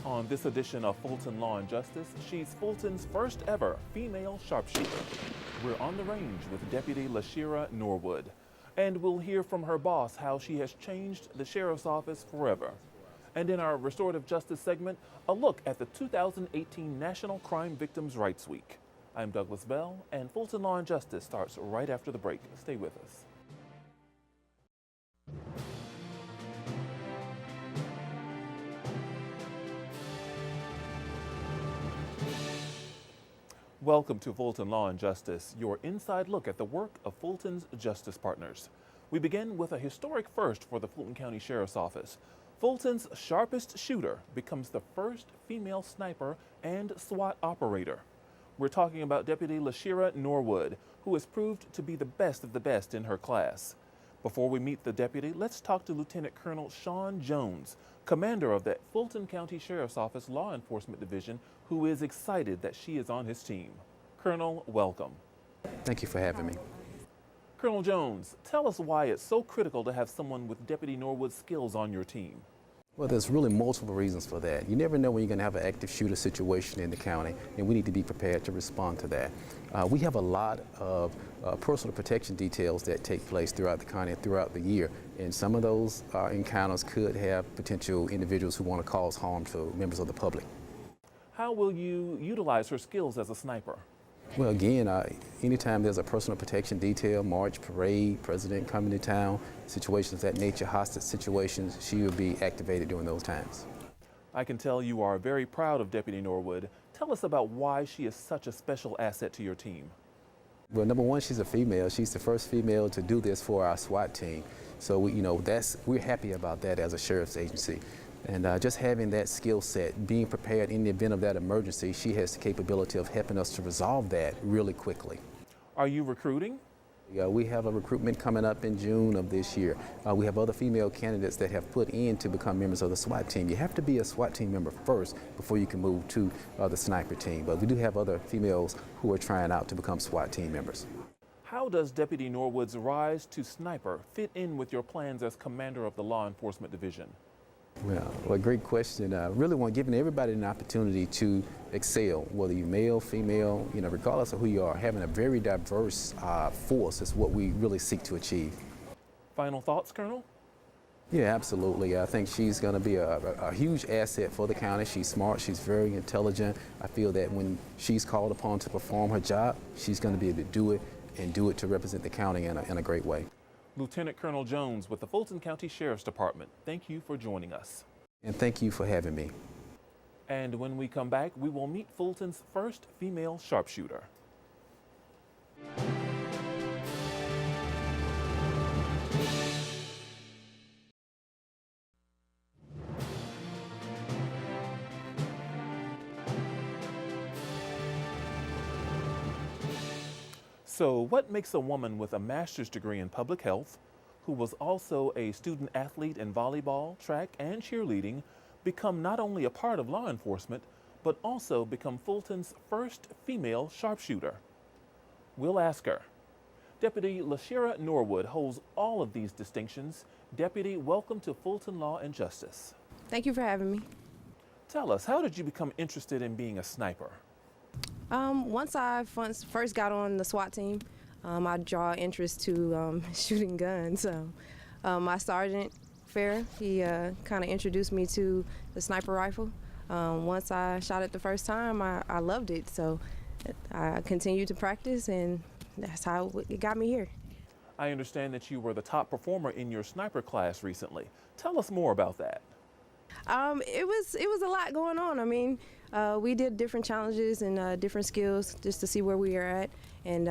On this edition of Fulton Law and Justice, she's Fulton's first ever female sharpshooter. We're on the range with Deputy LASHIRA Norwood, and we'll hear from her boss how she has changed the sheriff's office forever. And in our Restorative Justice segment, a look at the 2018 National Crime Victims' Rights Week. I'm Douglas Bell, and Fulton Law and Justice starts right after the break. Stay with us. Welcome to Fulton Law and Justice, your inside look at the work of Fulton's justice partners. We begin with a historic first for the Fulton County Sheriff's Office. Fulton's sharpest shooter becomes the first female sniper and SWAT operator. We're talking about Deputy LASHIRA Norwood, who has proved to be the best of the best in her class. Before we meet the deputy, let's talk to Lieutenant Colonel Sean Jones, commander of the Fulton County Sheriff's Office Law Enforcement Division, who is excited that she is on his team. Colonel, welcome. Thank you for having me. Colonel Jones, tell us why it's so critical to have someone with Deputy Norwood's skills on your team. Well, there's really multiple reasons for that. You never know when you're going to have an active shooter situation in the county, and we need to be prepared to respond to that. We have a lot of personal protection details that take place throughout the county and throughout the year, and some of those encounters could have potential individuals who want to cause harm to members of the public. How will you utilize her skills as a sniper? Well, again, anytime there's a personal protection detail, march, parade, president coming to town, situations of that nature, hostage situations, she will be activated during those times. I can tell you are very proud of Deputy Norwood. Tell us about why she is such a special asset to your team. Well, number one, she's a female. She's the first female to do this for our SWAT team. So, we're happy about that as a sheriff's agency. And just having that skill set, being prepared in the event of that emergency, she has the capability of helping us to resolve that really quickly. Are you recruiting? Yeah, we have a recruitment coming up in June of this year. We have other female candidates that have put in to become members of the SWAT team. You have to be a SWAT team member first before you can move to the sniper team. But we do have other females who are trying out to become SWAT team members. How does Deputy Norwood's rise to sniper fit in with your plans as commander of the Law Enforcement Division? Well, great question. I really want giving everybody an opportunity to excel, whether you're male, female, regardless of who you are. Having a very diverse force is what we really seek to achieve. Final thoughts, Colonel? Yeah, absolutely. I think she's going to be a huge asset for the county. She's smart, she's very intelligent. I feel that when she's called upon to perform her job, she's going to be able to do it and do it to represent the county in a great way. Lieutenant Colonel Jones with the Fulton County Sheriff's Department, thank you for joining us. And thank you for having me. And when we come back, we will meet Fulton's first female sharpshooter. So what makes a woman with a master's degree in public health, who was also a student athlete in volleyball, track, and cheerleading, become not only a part of law enforcement, but also become Fulton's first female sharpshooter? We'll ask her. Deputy LASHIRA Norwood holds all of these distinctions. Deputy, welcome to Fulton Law and Justice. Thank you for having me. Tell us, how did you become interested in being a sniper? Once I first got on the SWAT team, I draw interest to shooting guns. So my sergeant, Fair, he kind of introduced me to the sniper rifle. Once I shot it the first time, I loved it. So I continued to practice, and that's how it got me here. I understand that you were the top performer in your sniper class recently. Tell us more about that. It was a lot going on. I mean, we did different challenges and different skills just to see where we are at. And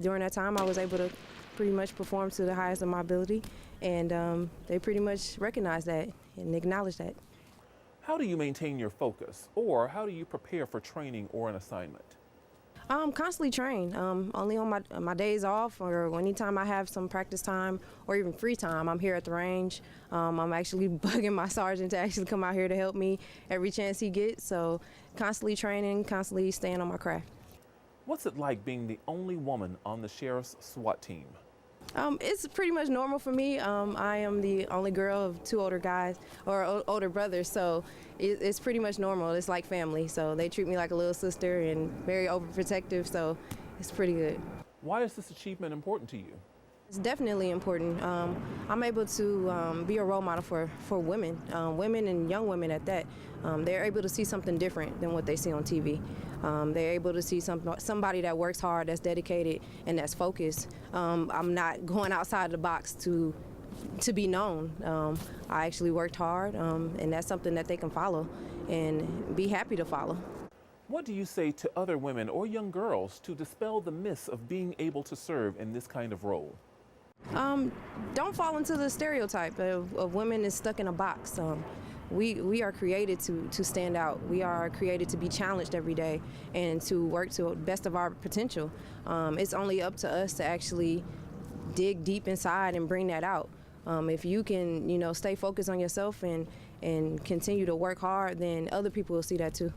during that time, I was able to pretty much perform to the highest of my ability. And they pretty much recognized that and acknowledged that. How do you maintain your focus, or how do you prepare for training or an assignment? Constantly train. Only on my days off, or anytime I have some practice time or even free time, I'm here at the range. I'm actually bugging my sergeant to actually come out here to help me every chance he gets. So constantly training, constantly staying on my craft. What's it like being the only woman on the sheriff's SWAT team? It's pretty much normal for me. I am the only girl of two older guys or older brothers, so it's pretty much normal. It's like family, so they treat me like a little sister and very overprotective, so it's pretty good. Why is this achievement important to you? It's definitely important. I'm able to be a role model for women, women and young women at that. They're able to see something different than what they see on TV. They're able to see somebody that works hard, that's dedicated, and that's focused. I'm not going outside the box to be known. I actually worked hard, and that's something that they can follow and be happy to follow. What do you say to other women or young girls to dispel the myths of being able to serve in this kind of role? Don't fall into the stereotype of women is stuck in a box. We are created to stand out. We are created to be challenged every day and to work to the best of our potential. It's only up to us to actually dig deep inside and bring that out. If you can, stay focused on yourself and continue to work hard, then other people will see that too.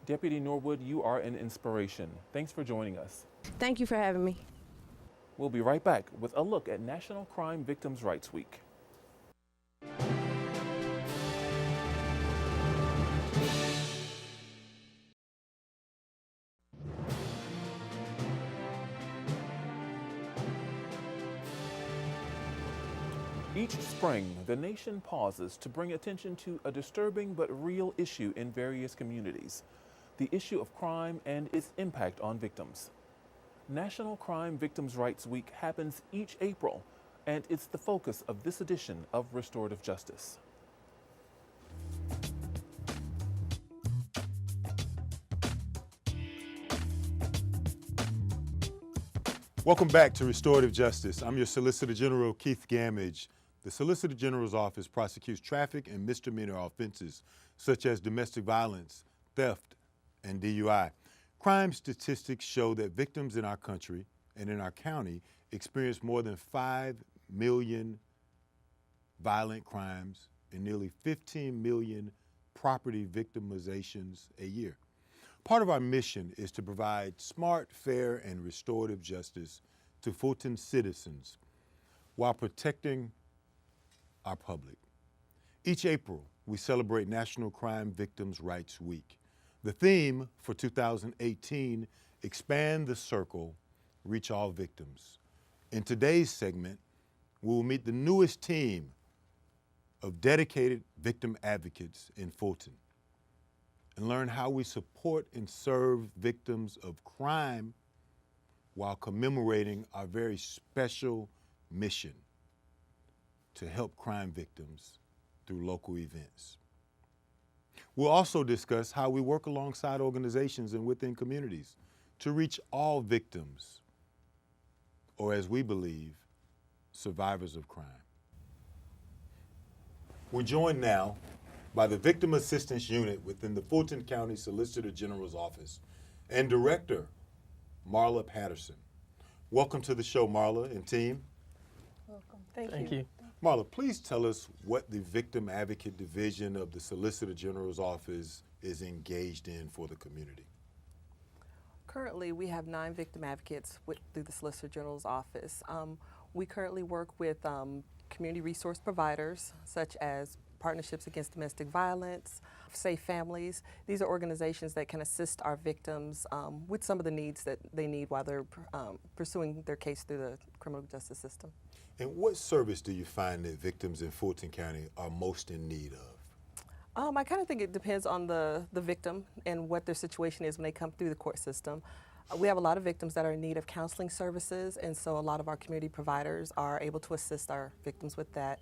Deputy Norwood, you are an inspiration. Thanks for joining us. Thank you for having me. We'll be right back with a look at National Crime Victims' Rights Week. Each spring, the nation pauses to bring attention to a disturbing but real issue in various communities: the issue of crime and its impact on victims. National Crime Victims' Rights Week happens each April, and it's the focus of this edition of Restorative Justice. Welcome back to Restorative Justice. I'm your Solicitor General, Keith Gamage. The Solicitor General's office prosecutes traffic and misdemeanor offenses such as domestic violence, theft, and DUI. Crime statistics show that victims in our country and in our county experience more than 5 million violent crimes and nearly 15 million property victimizations a year. Part of our mission is to provide smart, fair, and restorative justice to Fulton citizens while protecting our public. Each April, we celebrate National Crime Victims' Rights Week. The theme for 2018, Expand the Circle, Reach All Victims. In today's segment, we will meet the newest team of dedicated victim advocates in Fulton and learn how we support and serve victims of crime while commemorating our very special mission to help crime victims through local events. We'll also discuss how we work alongside organizations and within communities to reach all victims, or as we believe, survivors of crime. We're joined now by the Victim Assistance Unit within the Fulton County Solicitor General's Office and Director, Marla Patterson. Welcome to the show, Marla and team. Welcome. Thank you. Marla, please tell us what the Victim Advocate Division of the Solicitor General's Office is engaged in for the community. Currently, we have 9 victim advocates through the Solicitor General's Office. We currently work with community resource providers such as Partnerships Against Domestic Violence, Safe Families. These are organizations that can assist our victims with some of the needs that they need while they're pursuing their case through the criminal justice system. And what service do you find that victims in Fulton County are most in need of? I kind of think it depends on the victim and what their situation is when they come through the court system. We have a lot of victims that are in need of counseling services, and so a lot of our community providers are able to assist our victims with that.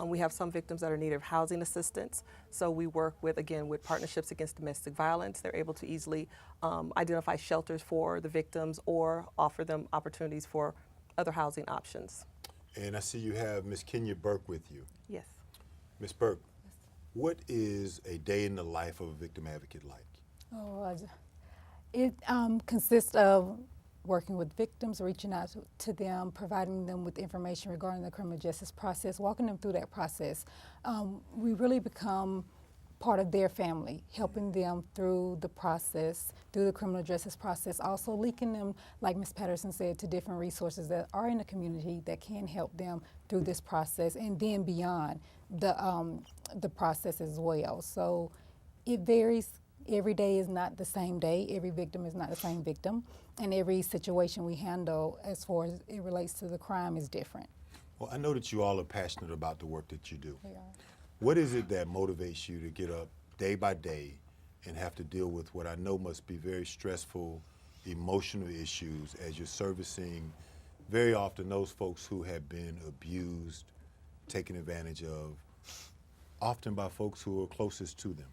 We have some victims that are in need of housing assistance, so we work with Partnerships Against Domestic Violence. They're able to easily identify shelters for the victims or offer them opportunities for other housing options. And I see you have Ms. Kenya Burke with you. Yes. Ms. Burke, what is a day in the life of a victim advocate like? It consists of working with victims, reaching out to them, providing them with information regarding the criminal justice process, walking them through that process. We really become part of their family, helping them through the process, through the criminal justice process, also linking them, like Ms. Patterson said, to different resources that are in the community that can help them through this process and then beyond the process as well. So it varies. Every day is not the same day. Every victim is not the same victim. And every situation we handle as far as it relates to the crime is different. Well, I know that you all are passionate about the work that you do. We are. What is it that motivates you to get up day by day and have to deal with what I know must be very stressful, emotional issues as you're servicing very often those folks who have been abused, taken advantage of, often by folks who are closest to them?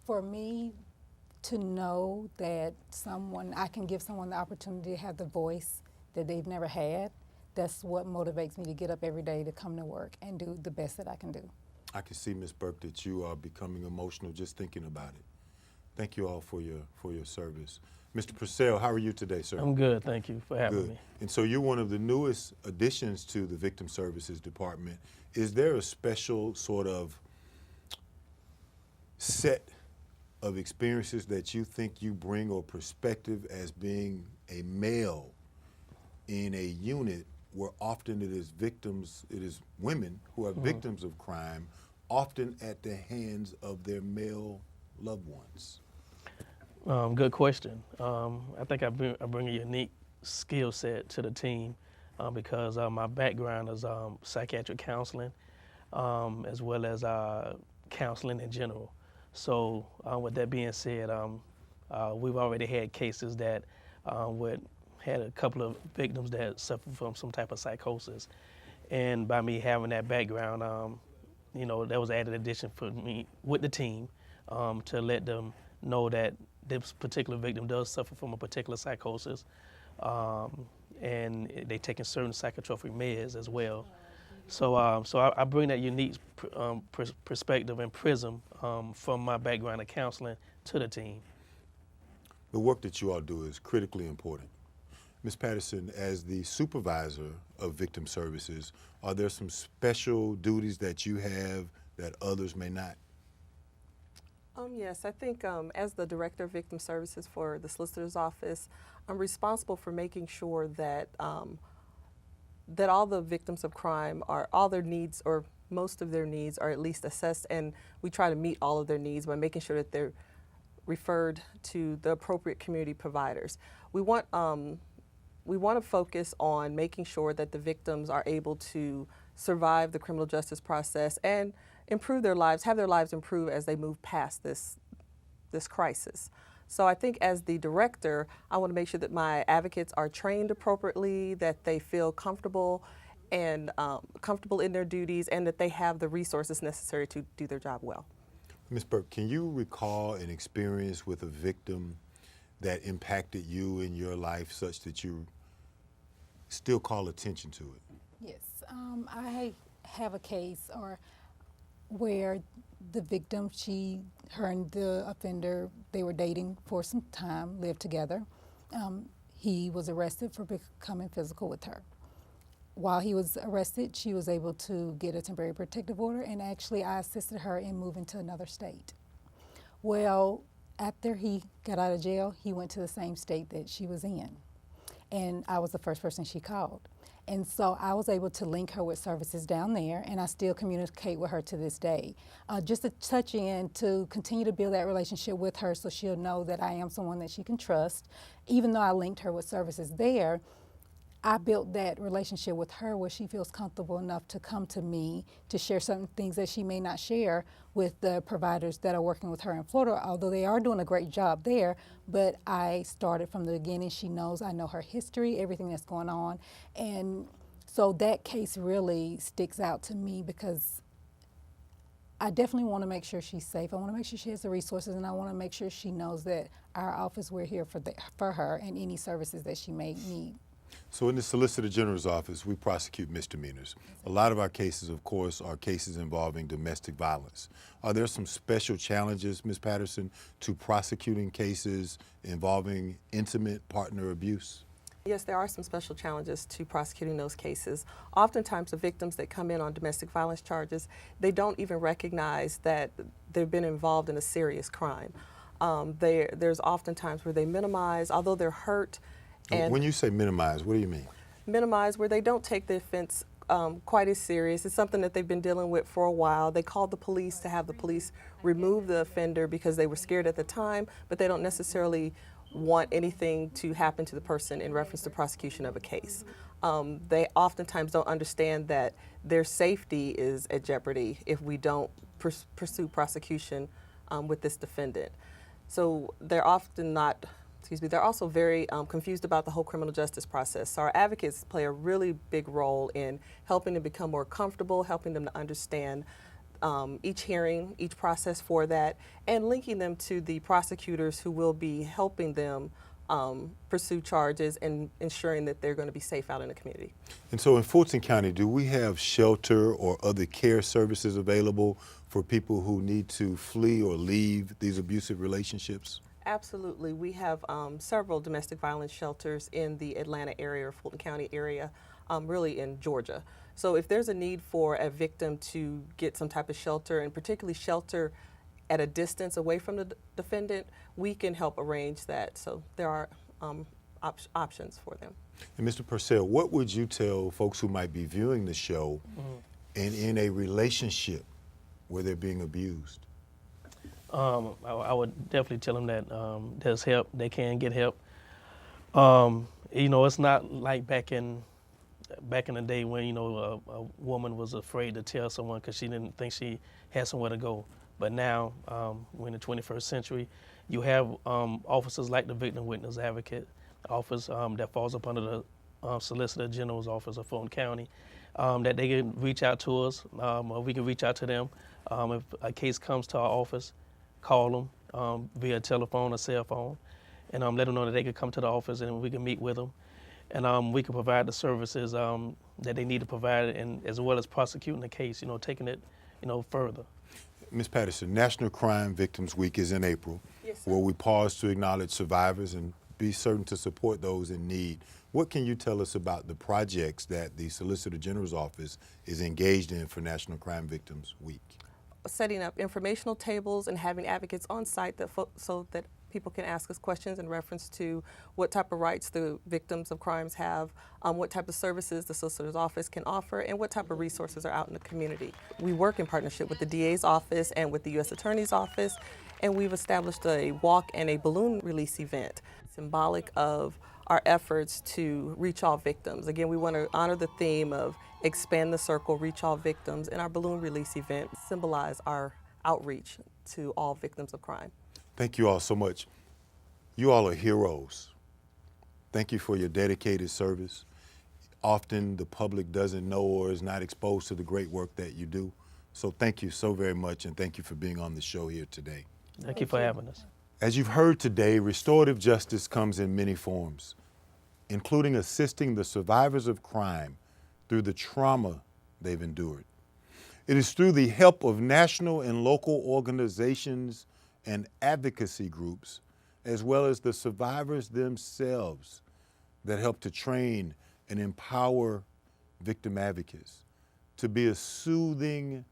For me to know that I can give someone the opportunity to have the voice that they've never had, that's what motivates me to get up every day to come to work and do the best that I can do. I can see, Ms. Burke, that you are becoming emotional just thinking about it. Thank you all for your service. Mr. Purcell, how are you today, sir? I'm good, thank you for having Good. me. And so you're one of the newest additions to the Victim Services Department. Is there a special sort of set of experiences that you think you bring or perspective as being a male in a unit where often it is women who are victims of crime, often at the hands of their male loved ones? Good question. I think I bring a unique skill set to the team because my background is psychiatric counseling as well as counseling in general. So with that being said, we've already had cases that had a couple of victims that suffered from some type of psychosis. And by me having that background, you know, that was added addition for me with the team to let them know that this particular victim does suffer from a particular psychosis, and they're taking certain psychotropic meds as well. So, I bring that unique perspective and prism from my background of counseling to the team. The work that you all do is critically important. Ms. Patterson, as the supervisor of victim services, are there some special duties that you have that others may not? Yes, I think as the Director of Victim Services for the Solicitor's Office, I'm responsible for making sure that that all the victims of crime all their needs, or most of their needs, are at least assessed, and we try to meet all of their needs by making sure that they're referred to the appropriate community providers. We want to focus on making sure that the victims are able to survive the criminal justice process and improve their lives, have their lives improve as they move past this crisis. So I think as the director, I want to make sure that my advocates are trained appropriately, that they feel comfortable and comfortable in their duties, and that they have the resources necessary to do their job well. Ms. Burke, can you recall an experience with a victim that impacted you in your life such that you still call attention to it? Yes, I have a case where the victim, her and the offender, they were dating for some time, lived together. He was arrested for becoming physical with her. While he was arrested, she was able to get a temporary protective order, and actually I assisted her in moving to another state. Well, after he got out of jail, he went to the same state that she was in, and I was the first person she called. And so I was able to link her with services down there, and I still communicate with her to this day. Just to touch in to continue to build that relationship with her so she'll know that I am someone that she can trust. Even though I linked her with services there, I built that relationship with her where she feels comfortable enough to come to me to share certain things that she may not share with the providers that are working with her in Florida, although they are doing a great job there. But I started from the beginning. She knows I know her history, everything that's going on. And so that case really sticks out to me because I definitely want to make sure she's safe. I want to make sure she has the resources, and I want to make sure she knows that our office, we're here for her and any services that she may need. So in the Solicitor General's office, we prosecute misdemeanors. A lot of our cases, of course, are cases involving domestic violence. Are there some special challenges, Ms. Patterson, to prosecuting cases involving intimate partner abuse? Yes, there are some special challenges to prosecuting those cases. Oftentimes the victims that come in on domestic violence charges, they don't even recognize that they've been involved in a serious crime. There's often times where they minimize, although they're hurt. And when you say minimize, what do you mean? Minimize, where they don't take the offense quite as serious. It's something that they've been dealing with for a while. They called the police to have the police remove the offender because they were scared at the time, but they don't necessarily want anything to happen to the person in reference to prosecution of a case. They oftentimes don't understand that their safety is at jeopardy if we don't pursue prosecution with this defendant. So they're often not, they're also very confused about the whole criminal justice process. So our advocates play a really big role in helping them become more comfortable, helping them to understand each hearing, each process for that, and linking them to the prosecutors who will be helping them pursue charges and ensuring that they're going to be safe out in the community. And so in Fulton County, do we have shelter or other care services available for people who need to flee or leave these abusive relationships? Absolutely. We have several domestic violence shelters in the Atlanta area or Fulton County area, really in Georgia. So if there's a need for a victim to get some type of shelter, and particularly shelter at a distance away from the defendant, we can help arrange that. So there are options for them. And Mr. Purcell, what would you tell folks who might be viewing the show and in a relationship where they're being abused? I would definitely tell them that there's help. They can get help. You know, it's not like back in the day when, you know, a woman was afraid to tell someone because she didn't think she had somewhere to go. But now, we're in the 21st century, you have officers like the Victim Witness Advocate Office that falls up under the Solicitor General's Office of Fulton County, that they can reach out to us, or we can reach out to them. If a case comes to our office, call them via telephone or cell phone, and let them know that they can come to the office and we can meet with them. And we can provide the services that they need to provide, and as well as prosecuting the case, you know, taking it, you know, further. Ms. Patterson, National Crime Victims Week is in April, where we pause to acknowledge survivors and be certain to support those in need. What can you tell us about the projects that the Solicitor General's Office is engaged in for National Crime Victims Week? Setting up informational tables and having advocates on site so that people can ask us questions in reference to what type of rights the victims of crimes have, what type of services the Solicitor's Office can offer, and what type of resources are out in the community. We work in partnership with the DA's office and with the U.S. Attorney's Office, and we've established a walk and a balloon release event, symbolic of our efforts to reach all victims. Again, we want to honor the theme of expand the circle, reach all victims, and our balloon release event symbolize our outreach to all victims of crime. Thank you all so much. You all are heroes. Thank you for your dedicated service. Often the public doesn't know or is not exposed to the great work that you do. So thank you so very much, and thank you for being on the show here today. Thank you for having us. As you've heard today, restorative justice comes in many forms, including assisting the survivors of crime through the trauma they've endured. It is through the help of national and local organizations and advocacy groups, as well as the survivors themselves, that help to train and empower victim advocates to be a soothing,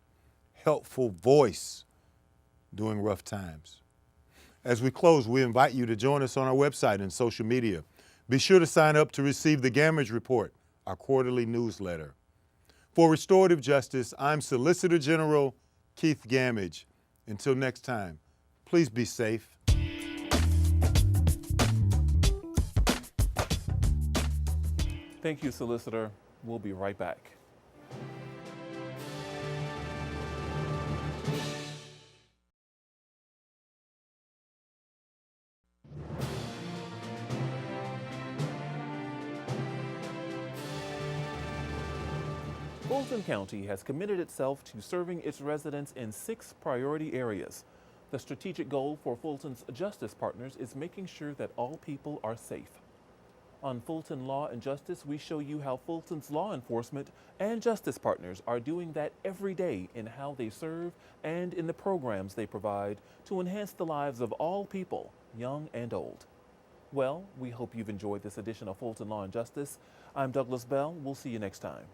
helpful voice during rough times. As we close, we invite you to join us on our website and social media. Be sure to sign up to receive the Gamage Report, our quarterly newsletter. For Restorative Justice, I'm Solicitor General Keith Gamage. Until next time, please be safe. Thank you, Solicitor. We'll be right back. Fulton County has committed itself to serving its residents in 6 priority areas. The strategic goal for Fulton's Justice Partners is making sure that all people are safe. On Fulton Law and Justice, we show you how Fulton's law enforcement and justice partners are doing that every day in how they serve and in the programs they provide to enhance the lives of all people, young and old. Well, we hope you've enjoyed this edition of Fulton Law and Justice. I'm Douglas Bell. We'll see you next time.